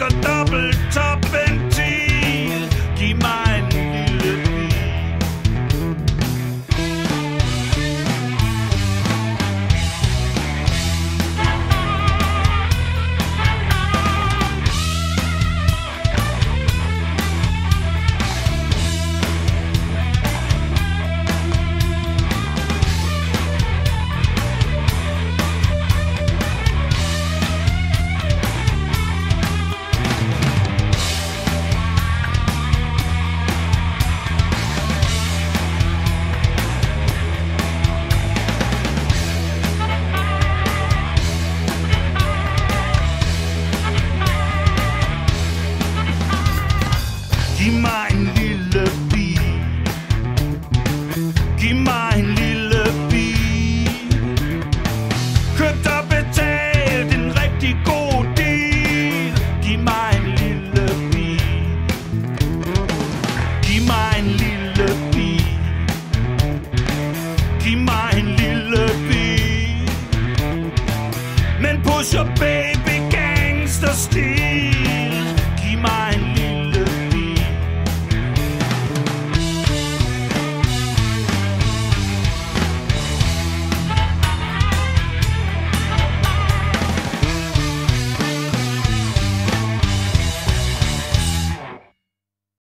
og dobbelt topventil. Giv mig en lille bil. Giv mig en lille bil. Giv mig en lille bil. Købt og betalt en rigtig god deal. Giv mig en lille bil. Giv mig en lille bil. Giv mig en lille bil. Men pusher baby gangsterstil.